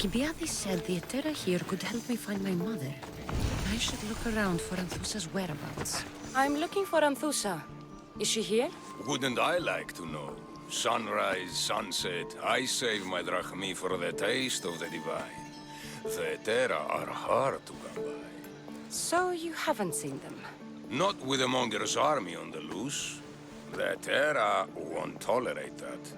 Alcibiades said the Etera here could help me find my mother. I should look around for Anthusa's whereabouts. I'm looking for Anthusa. Is she here? Wouldn't I like to know? Sunrise, sunset, I save my drachmi for the taste of the divine. The Etera are hard to come by. So you haven't seen them? Not with the Monger's army on the loose. The Etera won't tolerate that.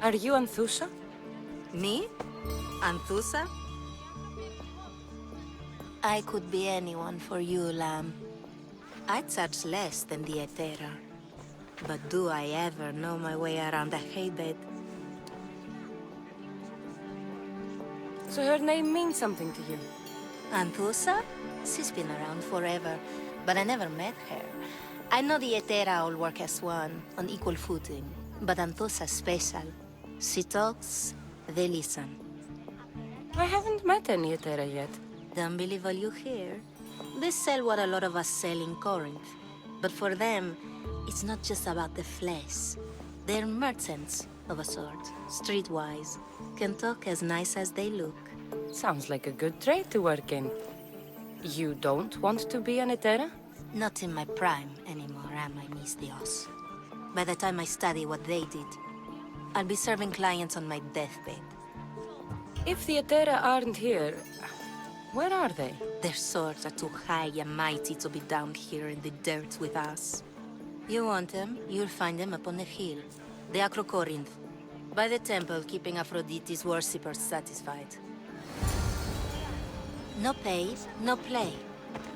Are you Anthusa? Me? Anthusa? I could be anyone for you, Lamb. I charge less than the Etera. But do I ever know my way around a haybed? So her name means something to you? Anthusa? She's been around forever, but I never met her. I know the Etera all work as one, on equal footing. But Anthusa's special. She talks, they listen. I haven't met any Etera yet. Don't believe all you hear. They sell what a lot of us sell in Corinth. But for them, it's not just about the flesh. They're merchants of a sort, streetwise. Can talk as nice as they look. Sounds like a good trade to work in. You don't want to be an Etera? Not in my prime anymore, am I, Miss Dios? By the time I study what they did, I'll be serving clients on my deathbed. If the Etera aren't here, where are they? Their swords are too high and mighty to be down here in the dirt with us. You want them, you'll find them up on the hill. The Acro Corinth. By the temple, keeping Aphrodite's worshippers satisfied. No pay, no play.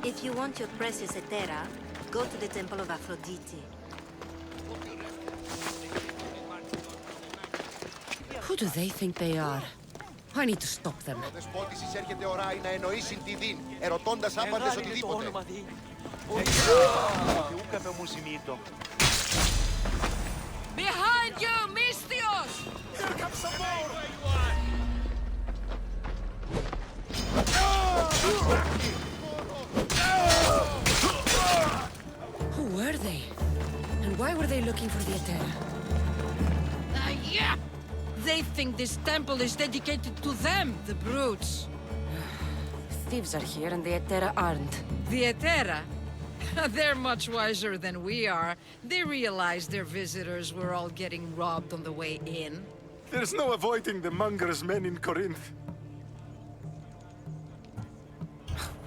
If you want your precious Etera, go to the temple of Aphrodite. Who do they think they are? I need to stop them. Ο δεσπότης εισέρχεται ωράει να εννοήσει την δίν, ερωτώντας άπαντες οτιδήποτε. Behind you, Mystios! Here comes some more! Who were they? And why were they looking for the Etera? Yeah! They think this temple is dedicated to them, the brutes. Thieves are here and the Etera aren't. The Etera? They're much wiser than we are. They realized their visitors were all getting robbed on the way in. There's no avoiding the monger's men in Corinth.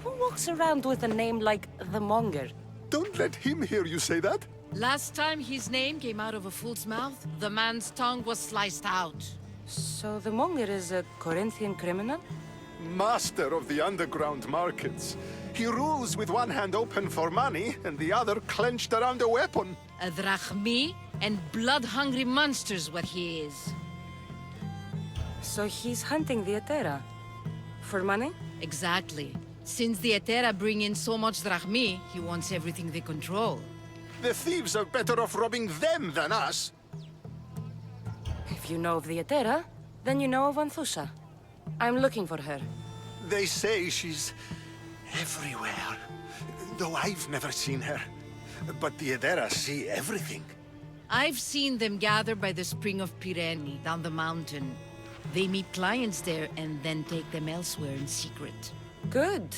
Who walks around with a name like the Monger? Don't let him hear you say that. Last time his name came out of a fool's mouth, the man's tongue was sliced out. So the Monger is a Corinthian criminal? Master of the underground markets. He rules with one hand open for money and the other clenched around a weapon. A drachmi and blood-hungry monster's what he is. So he's hunting the Etera. For money? Exactly. Since the Etera bring in so much drachmi, he wants everything they control. The thieves are better off robbing them than us. If you know of the Etera, then you know of Anthusa. I'm looking for her. They say she's everywhere, though I've never seen her. But the Edera see everything. I've seen them gather by the spring of Pirene, down the mountain. They meet clients there and then take them elsewhere in secret. Good.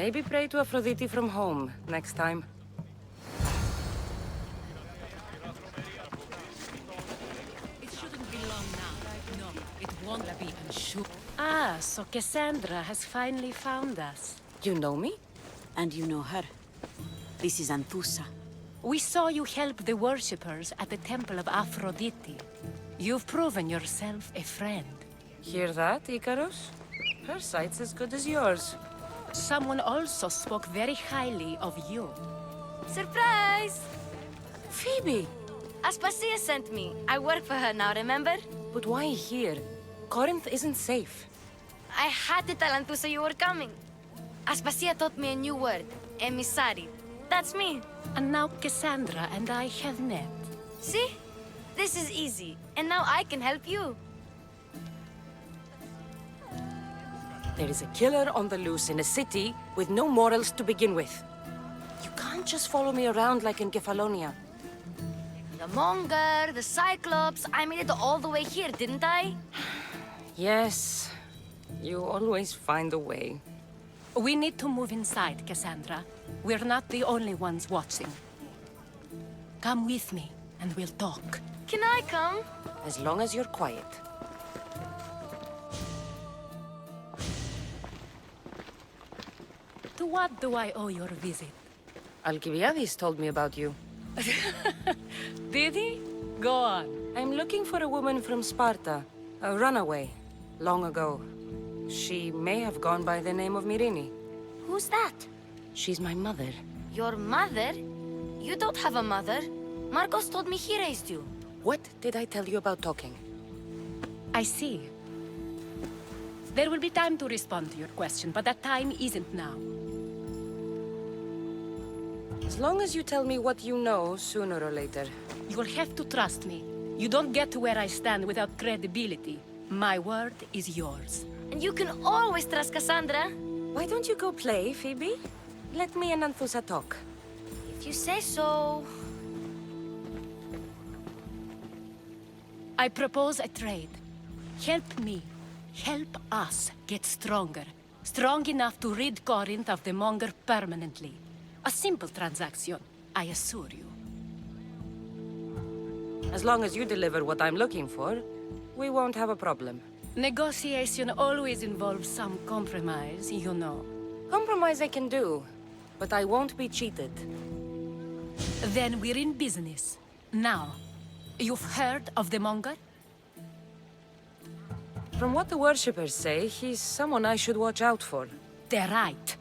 Maybe pray to Aphrodite from home next time. It shouldn't be long now. No, it won't be, I'm sure. Ah, so Cassandra has finally found us. You know me? And you know her. This is Anthusa. We saw you help the worshippers at the temple of Aphrodite. You've proven yourself a friend. Hear that, Icarus? Her sight's as good as yours. Someone also spoke very highly of you. Surprise! Phoebe! Aspasia sent me. I work for her now, remember? But why here? Corinth isn't safe. I had to tell Anthusa you were coming. Aspasia taught me a new word, emissary. That's me. And now Cassandra and I have met. See? This is easy. And now I can help you. There is a killer on the loose in a city with no morals to begin with. You can't just follow me around like in Kefalonia. The Monger, the Cyclops. I made it all the way here, didn't I? Yes, you always find a way. We need to move inside, Cassandra. We're not the only ones watching. Come with me, and we'll talk. Can I come? As long as you're quiet. To what do I owe your visit? Alcibiades told me about you. Did he? Go on. I'm looking for a woman from Sparta, a runaway, long ago. She may have gone by the name of Myrine. Who's that? She's my mother. Your mother? You don't have a mother. Marcos told me he raised you. What did I tell you about talking? I see. There will be time to respond to your question, but that time isn't now. As long as you tell me what you know, sooner or later. You will have to trust me. You don't get to where I stand without credibility. My word is yours. And you can always trust Cassandra. Why don't you go play, Phoebe? Let me and Anthusa talk. If you say so. I propose a trade. Help me. Help us get stronger. Strong enough to rid Corinth of the Monger permanently. A simple transaction, I assure you. As long as you deliver what I'm looking for, we won't have a problem. Negotiation always involves some compromise, you know. Compromise I can do, but I won't be cheated. Then we're in business. Now, you've heard of the Monger? From what the worshippers say, he's someone I should watch out for. They're right.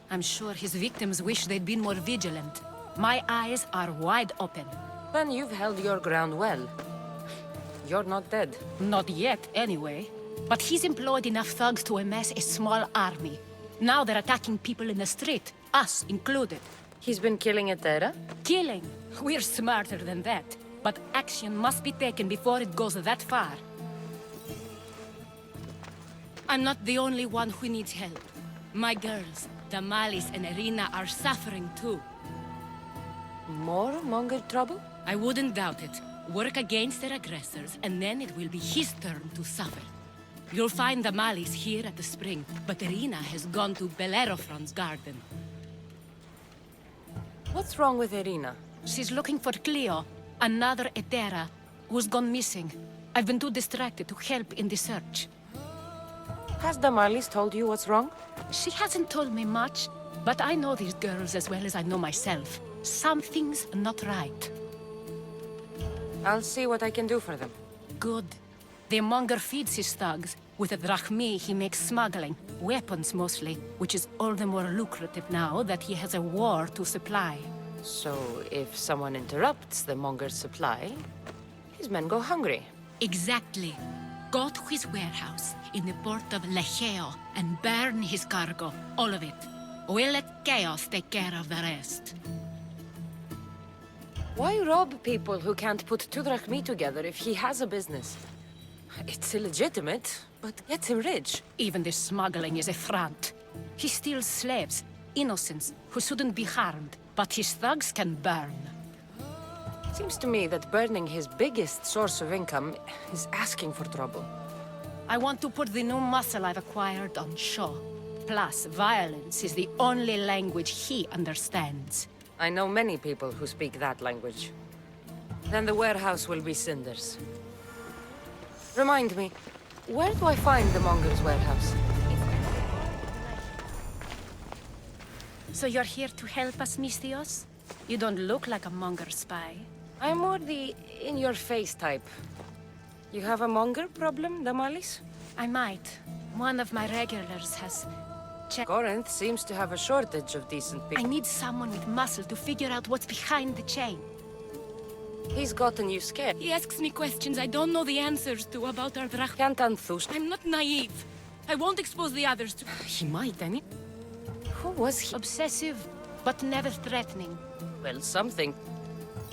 I'm sure his victims wish they'd been more vigilant. My eyes are wide open. Then you've held your ground well. You're not dead. Not yet, anyway. But he's employed enough thugs to amass a small army. Now they're attacking people in the street, us included. He's been killing Etera? Killing. We're smarter than that. But action must be taken before it goes that far. I'm not the only one who needs help. My girls, Damalis and Irina, are suffering too. More Monger trouble? I wouldn't doubt it. Work against their aggressors, and then it will be his turn to suffer. You'll find Damalis here at the spring, but Irina has gone to Bellerophon's garden. What's wrong with Irina? She's looking for Cleo, another Etera, who's gone missing. I've been too distracted to help in the search. Has Damalis told you what's wrong? She hasn't told me much, but I know these girls as well as I know myself. Something's not right. I'll see what I can do for them. Good. The Monger feeds his thugs. With the drachmi, he makes smuggling. Weapons, mostly, which is all the more lucrative now that he has a war to supply. So, if someone interrupts the Monger's supply, his men go hungry. Exactly. Go to his warehouse in the port of Lecheo and burn his cargo, all of it. We'll let chaos take care of the rest. Why rob people who can't put 2 drachmi together if he has a business? It's illegitimate, but gets him rich. Even the smuggling is a front. He steals slaves, innocents, who shouldn't be harmed, but his thugs can burn. Seems to me that burning his biggest source of income is asking for trouble. I want to put the new muscle I've acquired on show. Plus, violence is the only language he understands. I know many people who speak that language. Then the warehouse will be cinders. Remind me, where do I find the Monger's warehouse? So you're here to help us, Mystios? You don't look like a Monger spy. I'm more the in-your-face type. You have a Monger problem, Damalis? I might. One of my regulars has... Corinth seems to have a shortage of decent people. I need someone with muscle to figure out what's behind the chain. He's gotten you scared. He asks me questions I don't know the answers to about our drach. Can't Anthusa. I'm not naive. I won't expose the others to... He might, any. Who was he? Obsessive, but never threatening. Well, something.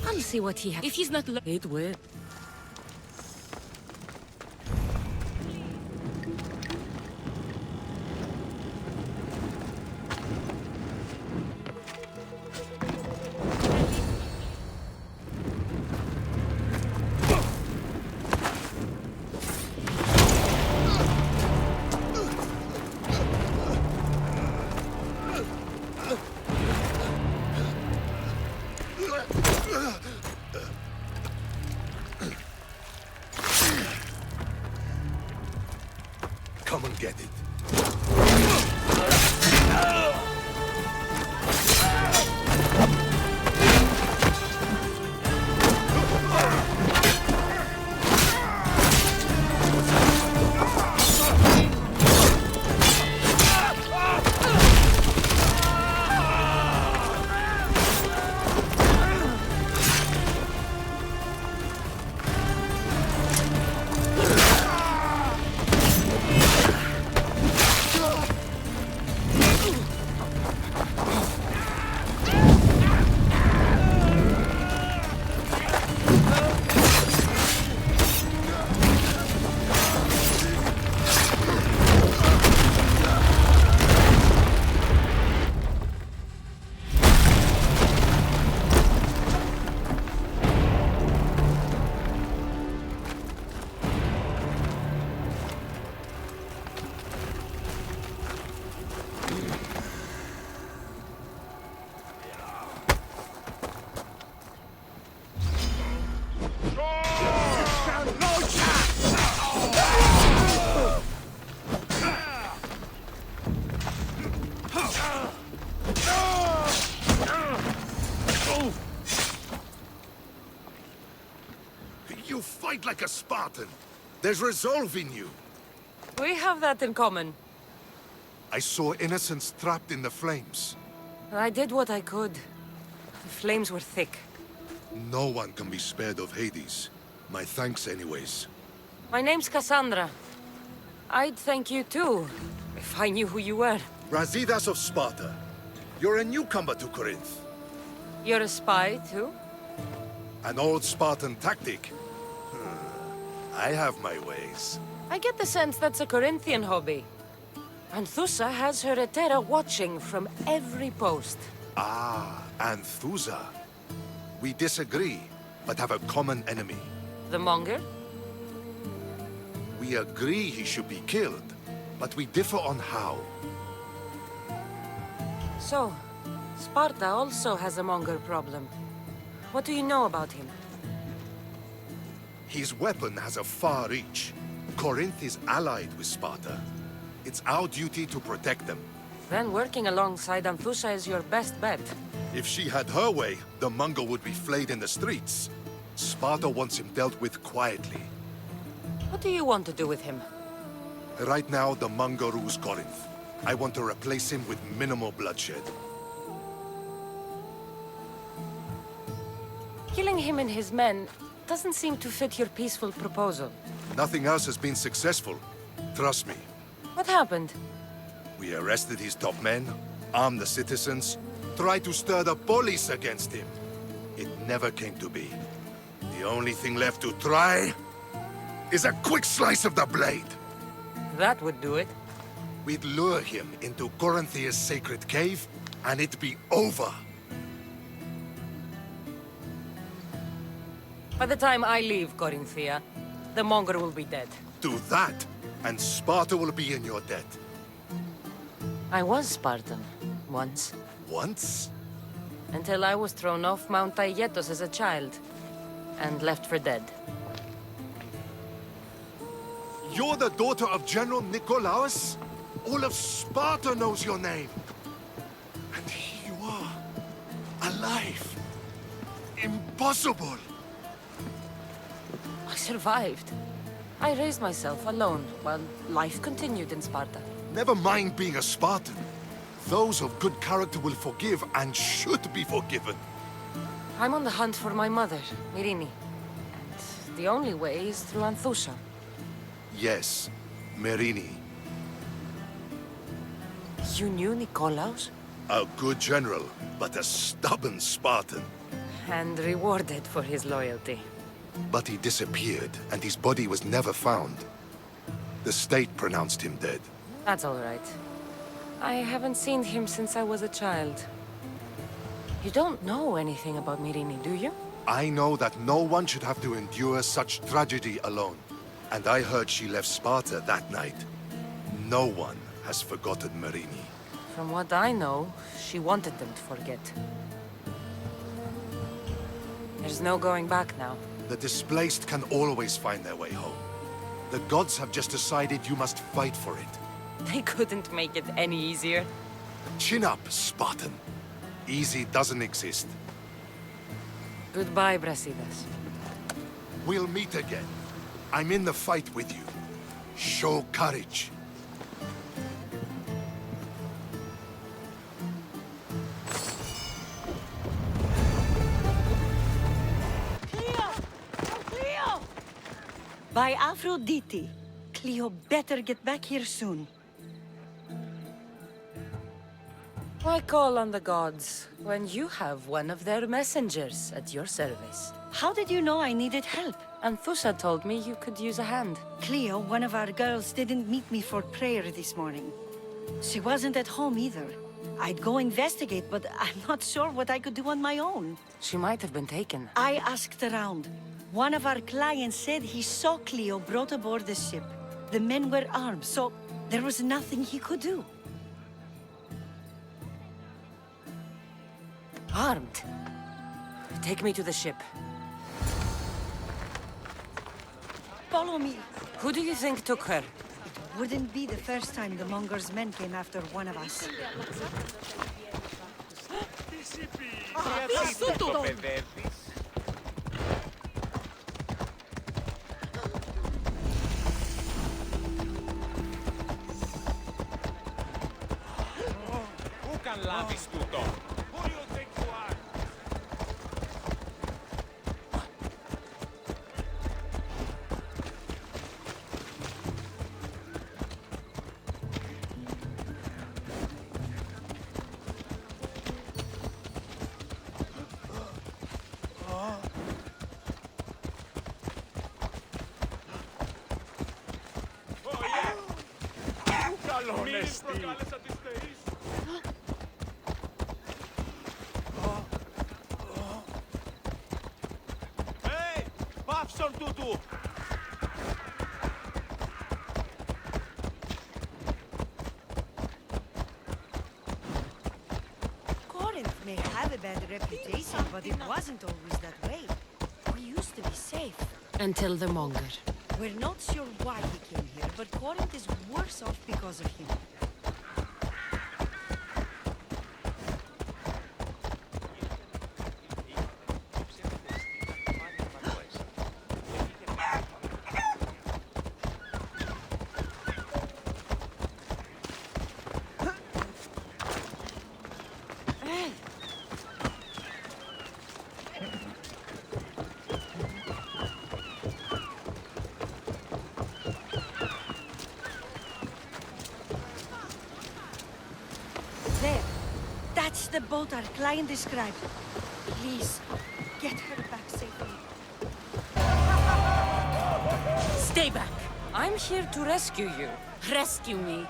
I'll see what he has. If he's not... It will. fight like a Spartan. There's resolve in you. We have that in common. I saw innocents trapped in the flames. I did what I could. The flames were thick. No one can be spared of Hades. My thanks anyways. My name's Cassandra. I'd thank you too, if I knew who you were. Brasidas of Sparta. You're a newcomer to Corinth. You're a spy too? An old Spartan tactic. I have my ways. I get the sense that's a Corinthian hobby. Anthusa has her Etera watching from every post. Ah, Anthusa. We disagree, but have a common enemy. The Monger? We agree he should be killed, but we differ on how. So, Sparta also has a Monger problem. What do you know about him? His weapon has a far reach. Corinth is allied with Sparta. It's our duty to protect them. Then working alongside Anthusa is your best bet. If she had her way, the Mongol would be flayed in the streets. Sparta wants him dealt with quietly. What do you want to do with him? Right now, the Mongol rules Corinth. I want to replace him with minimal bloodshed. Killing him and his men doesn't seem to fit your peaceful proposal. Nothing else has been successful. Trust me. What happened? We arrested his top men, armed the citizens, tried to stir the police against him. It never came to be. The only thing left to try is a quick slice of the blade. That would do it. We'd lure him into Corinthia's sacred cave, and it'd be over. By the time I leave Corinthia, the Monger will be dead. Do that, and Sparta will be in your debt. I was Spartan, once. Once? Until I was thrown off Mount Aietos as a child, and left for dead. You're the daughter of General Nikolaos? All of Sparta knows your name. And here you are, alive. Impossible. I survived. I raised myself alone while life continued in Sparta. Never mind being a Spartan. Those of good character will forgive and should be forgiven. I'm on the hunt for my mother, Myrini. And the only way is through Anthusa. Yes, Myrini. You knew Nikolaos? A good general, but a stubborn Spartan. And rewarded for his loyalty. But he disappeared, and his body was never found. The state pronounced him dead. That's all right. I haven't seen him since I was a child. You don't know anything about Myrini, do you? I know that no one should have to endure such tragedy alone. And I heard she left Sparta that night. No one has forgotten Myrini. From what I know, she wanted them to forget. There's no going back now. The displaced can always find their way home. The gods have just decided you must fight for it. They couldn't make it any easier. Chin up, Spartan. Easy doesn't exist. Goodbye, Brasidas. We'll meet again. I'm in the fight with you. Show courage. By Aphrodite. Cleo better get back here soon. Why call on the gods when you have one of their messengers at your service? How did you know I needed help? Anthusa told me you could use a hand. Cleo, one of our girls, didn't meet me for prayer this morning. She wasn't at home either. I'd go investigate, but I'm not sure what I could do on my own. She might have been taken. I asked around. One of our clients said he saw Cleo brought aboard the ship. The men were armed, so there was nothing he could do. Armed? Take me to the ship. Follow me. Who do you think took her? It wouldn't be the first time the Monger's men came after one of us. Slavis tutto. Who do you think you are? Oh yeah. Hey, Babson Tutu. Corinth may have a bad reputation, but it wasn't always that way. We used to be safe. Until the Monger. We're not sure why he came here, but Corinth is worse off because of him. There. That's the boat our client described. Please, get her back safely. Stay back! I'm here to rescue you. Rescue me.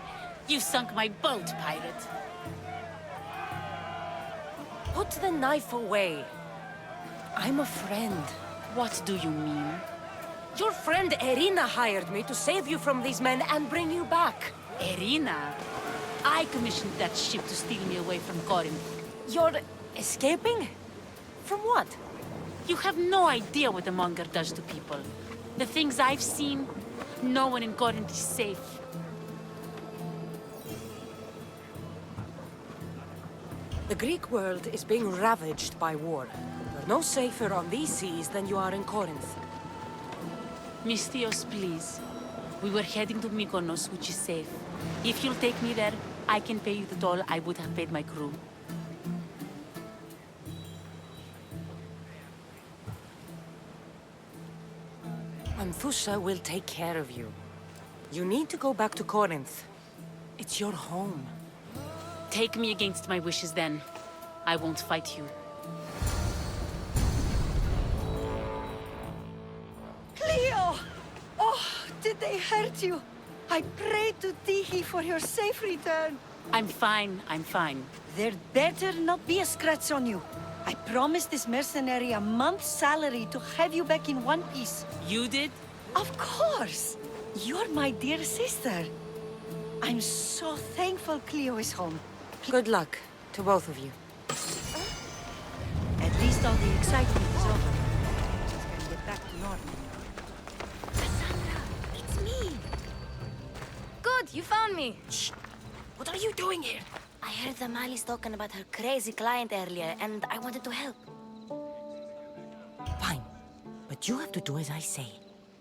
You sunk my boat, pirate. Put the knife away. I'm a friend. What do you mean? Your friend Irina hired me to save you from these men and bring you back. Irina? I commissioned that ship to steal me away from Corinth. You're escaping? From what? You have no idea what the Monger does to people. The things I've seen, no one in Corinth is safe. The Greek world is being ravaged by war. You're no safer on these seas than you are in Corinth. Mystios, please. We were heading to Mykonos, which is safe. If you'll take me there, I can pay you the toll I would have paid my crew. Anthusa will take care of you. You need to go back to Corinth. It's your home. Take me against my wishes then. I won't fight you. Cleo! Oh, did they hurt you? I prayed to Tihi for your safe return. I'm fine, I'm fine. There better not be a scratch on you. I promised this mercenary a month's salary to have you back in one piece. You did? Of course! You're my dear sister. I'm so thankful Cleo is home. Good luck to both of you. At least all the excitement is over. Just gonna get back to normal. Cassandra, it's me. Good, you found me. Shh! What are you doing here? I heard the Mali's talking about her crazy client earlier, and I wanted to help. Fine. But you have to do as I say.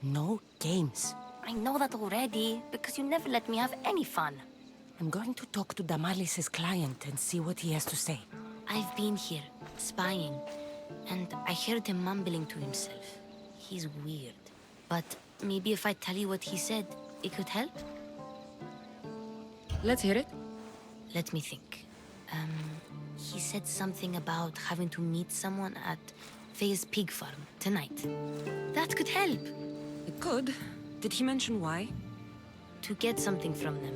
No games. I know that already, because you never let me have any fun. I'm going to talk to Damalis' client and see what he has to say. I've been here, spying, and I heard him mumbling to himself. He's weird. But maybe if I tell you what he said, it could help? Let's hear it. Let me think. He said something about having to meet someone at Faye's pig farm tonight. That could help. It could. Did he mention why? To get something from them.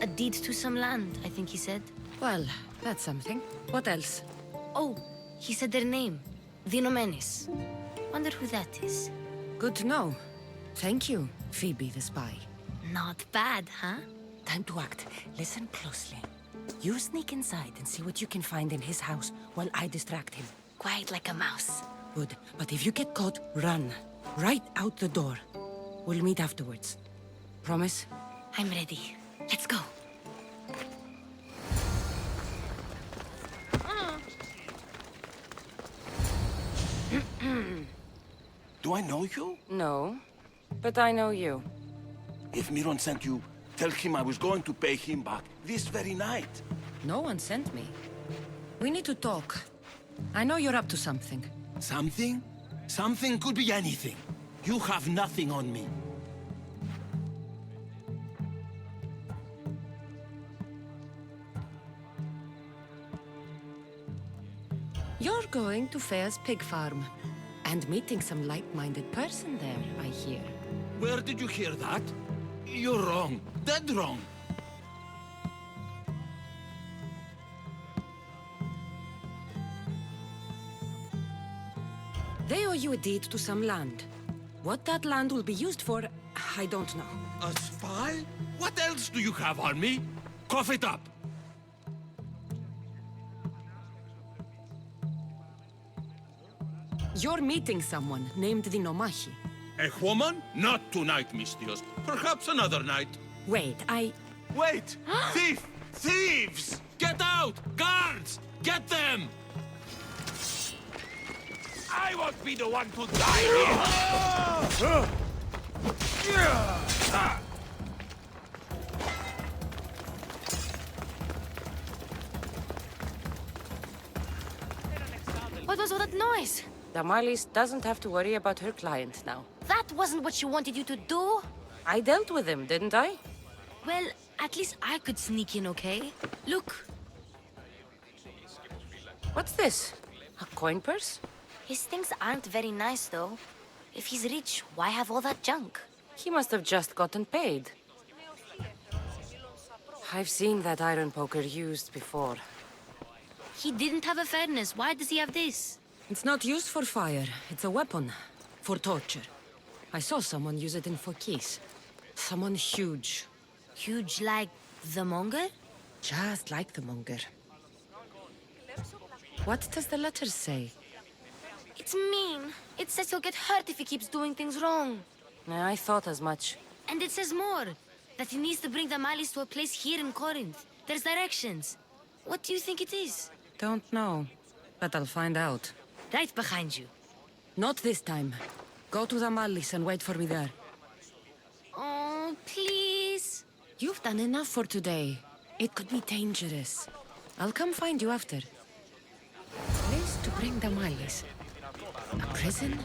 A deed to some land, I think he said. Well, that's something. What else? Oh, he said their name. Dinomenes. Wonder who that is. Good to know. Thank you, Phoebe the spy. Not bad, huh? Time to act. Listen closely. You sneak inside and see what you can find in his house while I distract him. Quiet like a mouse. Good. But if you get caught, run. Right out the door. We'll meet afterwards. Promise? I'm ready. Let's go. Do I know you? No. But I know you. If Miron sent you, tell him I was going to pay him back this very night. No one sent me. We need to talk. I know you're up to something. Something? Something could be anything. You have nothing on me. You're going to Fair's pig farm. And meeting some like-minded person there, I hear. Where did you hear that? You're wrong. Dead wrong. They owe you a deed to some land. What that land will be used for, I don't know. A spy? What else do you have on me? Cough it up. You're meeting someone named the Nomahi. A woman? Not tonight, Mistios. Perhaps another night. Wait, Wait! Thief! Thieves! Get out! Guards! Get them! I won't be the one to die here! What was all that noise? Damalis doesn't have to worry about her client now. That wasn't what she wanted you to do. I dealt with him, didn't I? Well, at least I could sneak in, okay? Look, What's this? A coin purse? his things aren't very nice, though. If he's rich, why have all that junk? He must have just gotten paid. I've seen that iron poker used before. He didn't have a furnace. Why does he have this? It's not used for fire. It's a weapon. For torture. I saw someone use it in Fokis. Someone huge. Huge like the Mongol? Just like the monger. What does the letter say? It's mean. It says he'll get hurt if he keeps doing things wrong. I thought as much. And it says more. That he needs to bring the Malis to a place here in Corinth. There's directions. What do you think it is? Don't know. But I'll find out. Right behind you. Not this time. Go to the Mallis and wait for me there. Oh, please. You've done enough for today. It could be dangerous. I'll come find you after. Place to bring the Mallis. A prison?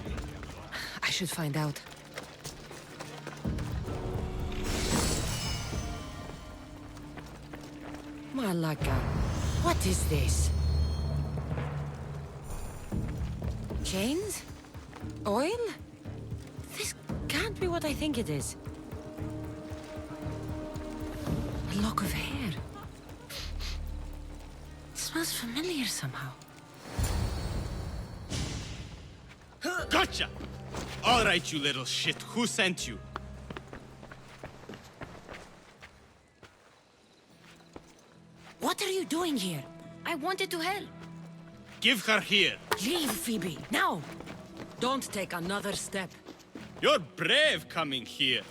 I should find out. Malaka, what is this? Chains? Oil? This can't be what I think it is. A lock of hair. It smells familiar somehow. Gotcha! All right, you little shit. Who sent you? What are you doing here? I wanted to help. Give her here. Leave, Phoebe, now! Don't take another step. You're brave coming here.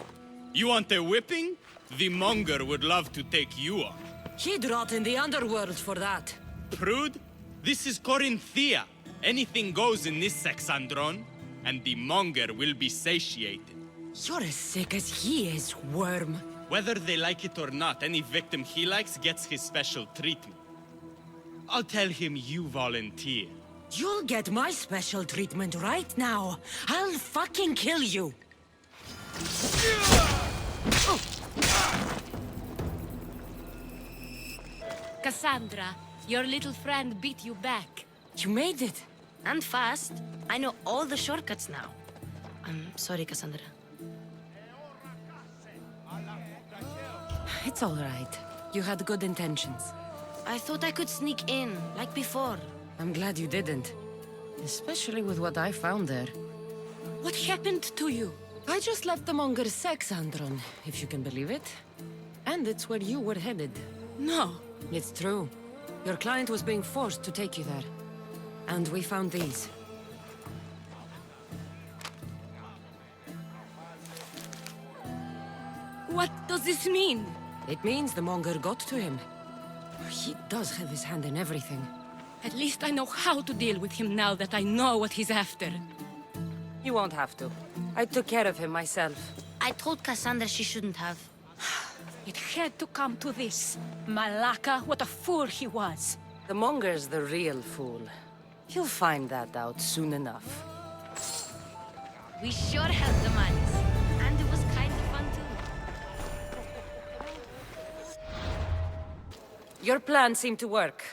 You want a whipping? The monger would love to take you on. He'd rot in the underworld for that. Prude, this is Corinthia. Anything goes in this Sexandron, and the monger will be satiated. You're as sick as he is, worm. Whether they like it or not, any victim he likes gets his special treatment. I'll tell him you volunteer. You'll get my special treatment right now. I'll fucking kill you. Cassandra, your little friend beat you back. You made it. And fast. I know all the shortcuts now. I'm sorry, Cassandra. It's all right. You had good intentions. I thought I could sneak in, like before. I'm glad you didn't. Especially with what I found there. What happened to you? I just left the monger's Sexandron, if you can believe it. And it's where you were headed. No. It's true. Your client was being forced to take you there. And we found these. What does this mean? It means the monger got to him. He does have his hand in everything. At least I know how to deal with him now that I know what he's after. You won't have to. I took care of him myself. I told Cassandra she shouldn't have. It had to come to this. Malaka, what a fool he was. The monger's the real fool. He'll find that out soon enough. We sure helped the malice. And it was kind of fun too. Your plan seemed to work.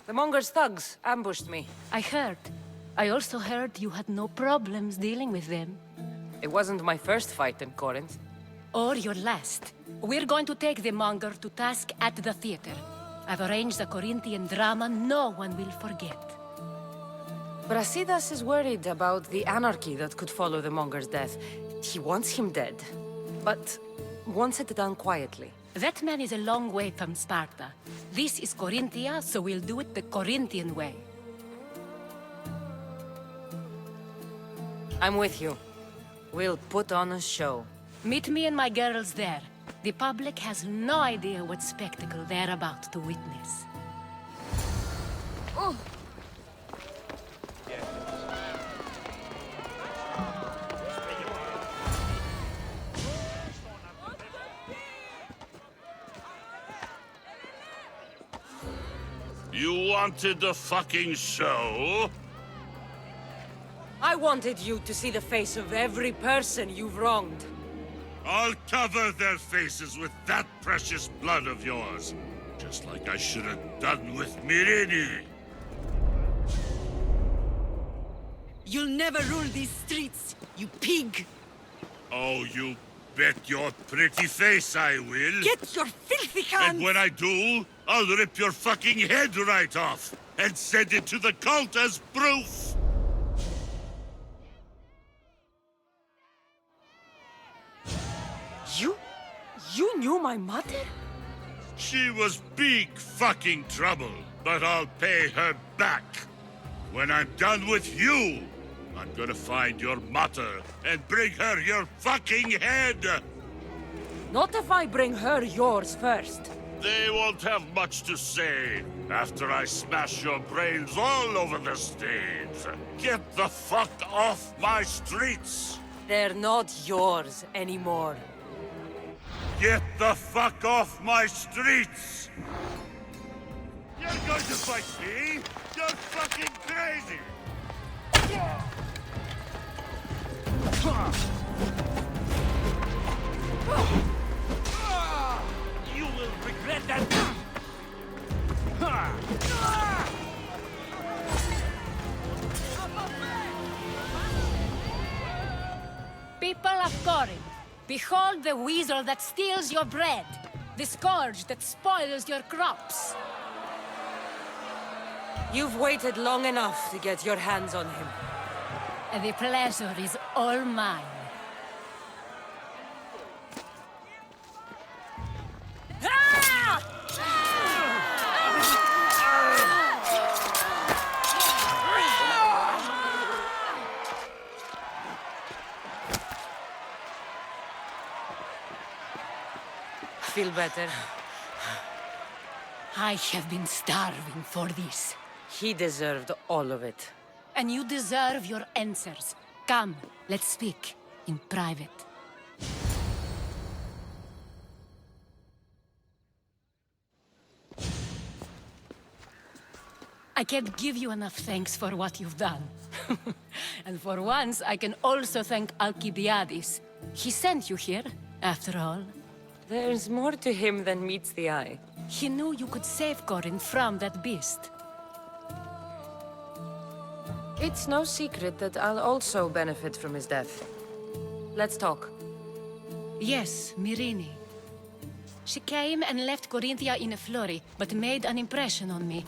The monger's thugs ambushed me. I heard. I also heard you had no problems dealing with them. It wasn't my first fight in Corinth. Or your last. We're going to take the monger to task at the theater. I've arranged a Corinthian drama no one will forget. Brasidas is worried about the anarchy that could follow the monger's death. He wants him dead, but wants it done quietly. That man is a long way from Sparta. This is Corinthia, so we'll do it the Corinthian way. I'm with you. We'll put on a show. Meet me and my girls there. The public has no idea what spectacle they're about to witness. Oh! You wanted the fucking show? I wanted you to see the face of every person you've wronged. I'll cover their faces with that precious blood of yours. Just like I should have done with Mirini. You'll never rule these streets, you pig! Oh, you bet your pretty face I will. Get your filthy hands! And when I do, I'll rip your fucking head right off and send it to the cult as proof. You knew my mother? She was big fucking trouble, but I'll pay her back. When I'm done with you, I'm gonna find your mother and bring her your fucking head. Not if I bring her yours first. They won't have much to say after I smash your brains all over the stage. Get the fuck off my streets! They're not yours anymore. Get the fuck off my streets! You're going to fight me? You're fucking crazy! You will regret that! People of Corinth, behold the weasel that steals your bread, the scourge that spoils your crops. You've waited long enough to get your hands on him. And the pleasure is all mine. Feel better? I have been starving for this. He deserved all of it. And you deserve your answers. Come, let's speak in private. I can't give you enough thanks for what you've done. And for once, I can also thank Alcibiades. He sent you here, after all. There's more to him than meets the eye. He knew you could save Corinth from that beast. It's no secret that I'll also benefit from his death. Let's talk. Yes, Mirini. She came and left Corinthia in a flurry, but made an impression on me.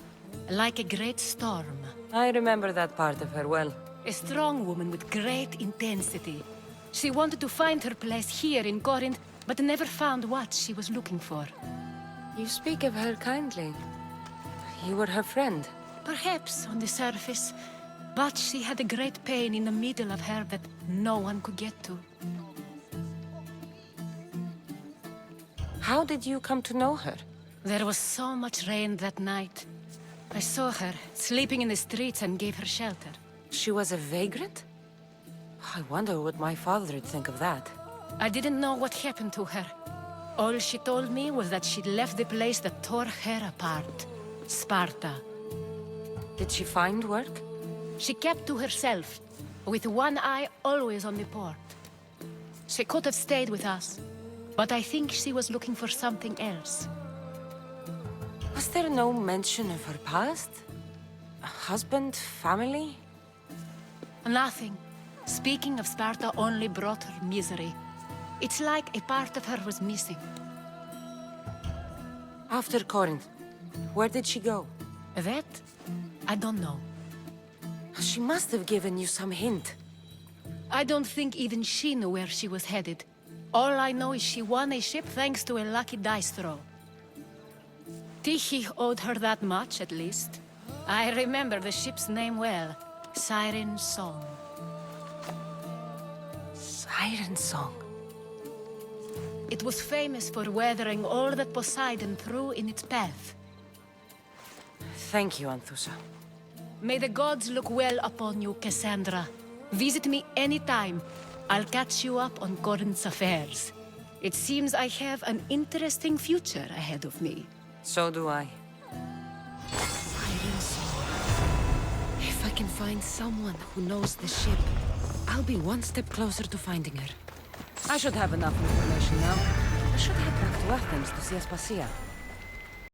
Like a great storm. I remember that part of her well. A strong woman with great intensity. She wanted to find her place here in Corinth, but never found what she was looking for. You speak of her kindly. You were her friend. Perhaps on the surface, but she had a great pain in the middle of her that no one could get to. How did you come to know her? There was so much rain that night. I saw her, sleeping in the streets, and gave her shelter. She was a vagrant? I wonder what my father would think of that. I didn't know what happened to her. All she told me was that she'd left the place that tore her apart. Sparta. Did she find work? She kept to herself, with one eye always on the port. She could have stayed with us, but I think she was looking for something else. Was there no mention of her past? A husband, family? Nothing. Speaking of Sparta only brought her misery. It's like a part of her was missing. After Corinth, where did she go? That? I don't know. She must have given you some hint. I don't think even she knew where she was headed. All I know is she won a ship thanks to a lucky dice throw. Tyche owed her that much, at least. I remember the ship's name well. Siren Song. Siren Song. It was famous for weathering all that Poseidon threw in its path. Thank you, Anthusa. May the gods look well upon you, Cassandra. Visit me anytime. I'll catch you up on Corinth's affairs. It seems I have an interesting future ahead of me. So do I. Siren Song. If I can find someone who knows the ship, I'll be one step closer to finding her. I should have enough information now. I should head back to Athens to see Aspasia.